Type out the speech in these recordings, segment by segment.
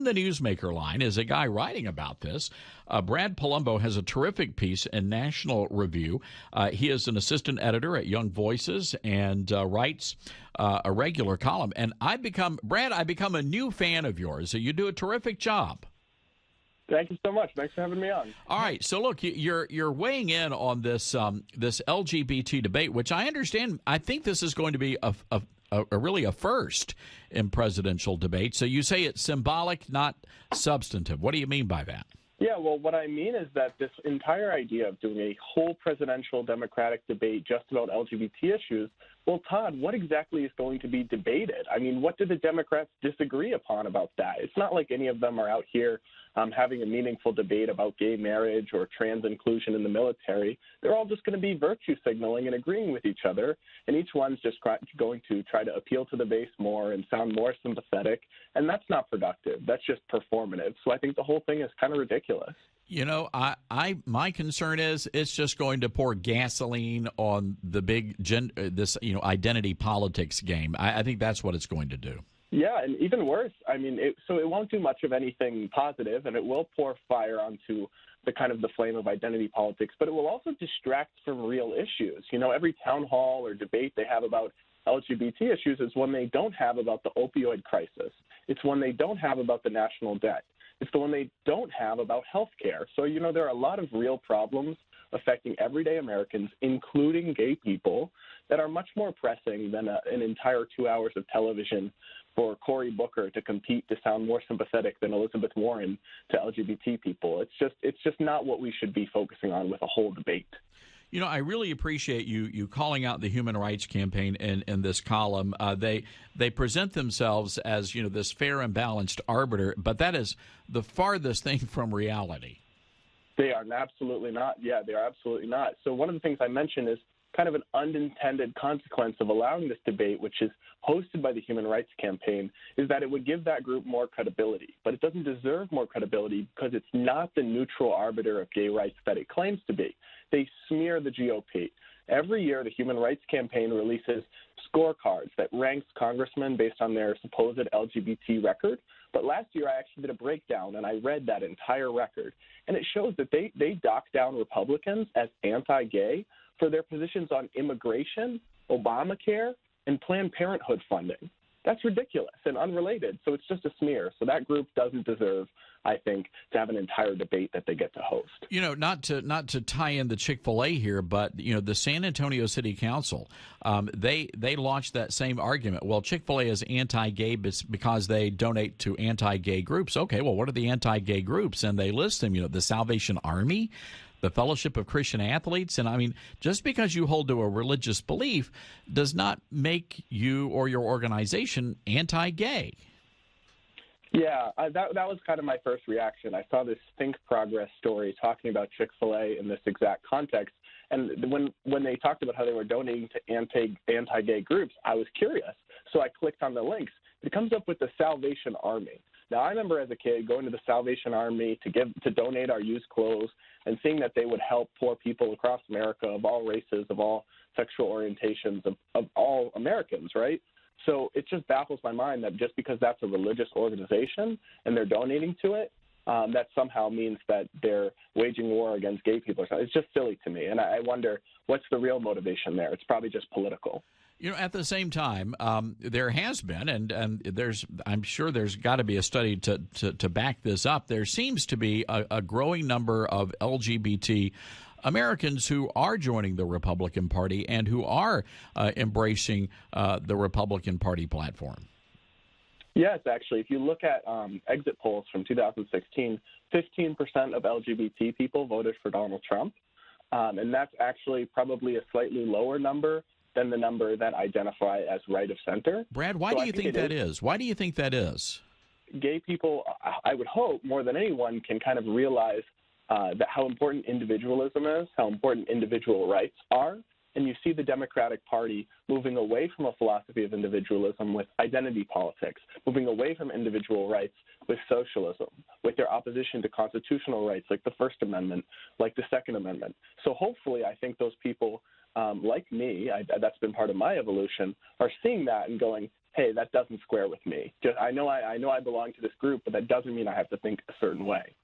The newsmaker line is a guy writing about this. Brad Polumbo has a terrific piece in National Review. He is an assistant editor at Young Voices and writes a regular column. And I become a new fan of yours. You do a terrific job. Thank you so much. Thanks for having me on. All right. So look, you're weighing in on this this LGBT debate, which I understand. I think this is going to be a really a first in presidential debate. So you say it's symbolic, not substantive. What do you mean by that? Yeah, well, what I mean is that this entire idea of doing a whole presidential Democratic debate just about LGBT issues, well, Todd, what exactly is going to be debated? I mean, what do the Democrats disagree upon about that? It's not like any of them are out here having a meaningful debate about gay marriage or trans inclusion in the military. They're all just going to be virtue signaling and agreeing with each other, and each one's just going to try to appeal to the base more and sound more sympathetic, and that's not productive. That's just performative. So I think the whole thing is kind of ridiculous. You know, my concern is it's just going to pour gasoline on the big identity politics game. I think that's what it's going to do. Yeah, and even worse, I mean, it won't do much of anything positive, and it will pour fire onto the flame of identity politics, but it will also distract from real issues. You know, every town hall or debate they have about LGBT issues is one they don't have about the opioid crisis. It's one they don't have about the national debt. It's the one they don't have about health care. So, you know, there are a lot of real problems affecting everyday Americans, including gay people, that are much more pressing than an entire 2 hours of television for Cory Booker to compete to sound more sympathetic than Elizabeth Warren to LGBT people. It's just not what we should be focusing on with a whole debate. You know, I really appreciate you calling out the Human Rights Campaign in this column. They present themselves as, you know, this fair and balanced arbiter, but that is the farthest thing from reality. They are absolutely not. Yeah, they are absolutely not. So one of the things I mentioned is kind of an unintended consequence of allowing this debate, which is hosted by the Human Rights Campaign, is that it would give that group more credibility. But it doesn't deserve more credibility because it's not the neutral arbiter of gay rights that it claims to be. They smear the GOP. Every year, the Human Rights Campaign releases scorecards that ranks congressmen based on their supposed LGBT record. But last year, I actually did a breakdown, and I read that entire record. And it shows that they dock down Republicans as anti-gay for their positions on immigration, Obamacare, and Planned Parenthood funding. That's ridiculous and unrelated, so it's just a smear. So that group doesn't deserve, I think, to have an entire debate that they get to host. You know, not to tie in the Chick-fil-A here, but, you know, the San Antonio City Council, they launched that same argument. Well, Chick-fil-A is anti-gay because they donate to anti-gay groups. Okay, well, what are the anti-gay groups? And they list them, you know, the Salvation Army, the Fellowship of Christian Athletes. And I mean, just because you hold to a religious belief does not make you or your organization anti-gay. Yeah, that was kind of my first reaction. I saw this Think Progress story talking about Chick-fil-A in this exact context. And when they talked about how they were donating to anti-gay groups, I was curious. So I clicked on the links. It comes up with the Salvation Army. Now, I remember as a kid going to the Salvation Army to donate our used clothes and seeing that they would help poor people across America of all races, of all sexual orientations, of all Americans, right? So it just baffles my mind that just because that's a religious organization and they're donating to it, that somehow means that they're waging war against gay people. It's just silly to me. And I wonder, what's the real motivation there? It's probably just political. You know, at the same time, there has been, and I'm sure there's got to be a study to back this up. There seems to be a growing number of LGBT Americans who are joining the Republican Party and who are embracing the Republican Party platform. Yes, actually, if you look at exit polls from 2016, 15% of LGBT people voted for Donald Trump, and that's actually probably a slightly lower number than the number that identify as right of center. Brad, why do you think that is? Why do you think that is? Gay people, I would hope, more than anyone, can kind of realize that how important individualism is, how important individual rights are. And you see the Democratic Party moving away from a philosophy of individualism with identity politics, moving away from individual rights with socialism, with their opposition to constitutional rights like the First Amendment, like the Second Amendment. So hopefully I think those people like me, that's been part of my evolution, are seeing that and going, hey, that doesn't square with me. Just I know I belong to this group, but that doesn't mean I have to think a certain way.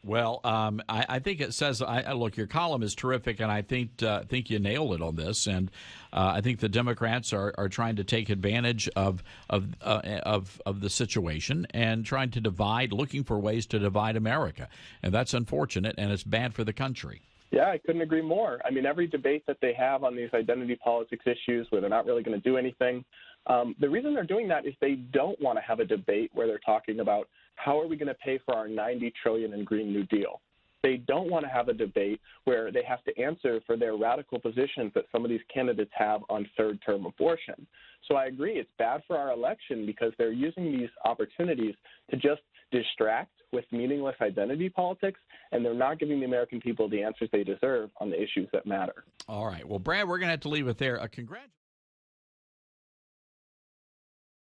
Well, I think it says. Look, your column is terrific, and I think you nailed it on this. And I think the Democrats are trying to take advantage of the situation and trying to divide, looking for ways to divide America, and that's unfortunate, and it's bad for the country. Yeah, I couldn't agree more. I mean, every debate that they have on these identity politics issues where they're not really going to do anything, the reason they're doing that is they don't want to have a debate where they're talking about how are we going to pay for our $90 trillion in Green New Deal. They don't want to have a debate where they have to answer for their radical positions that some of these candidates have on third-term abortion. So I agree, it's bad for our election because they're using these opportunities to just distract with meaningless identity politics, and they're not giving the American people the answers they deserve on the issues that matter. All right. Well, Brad, we're going to have to leave it there. Congratulations.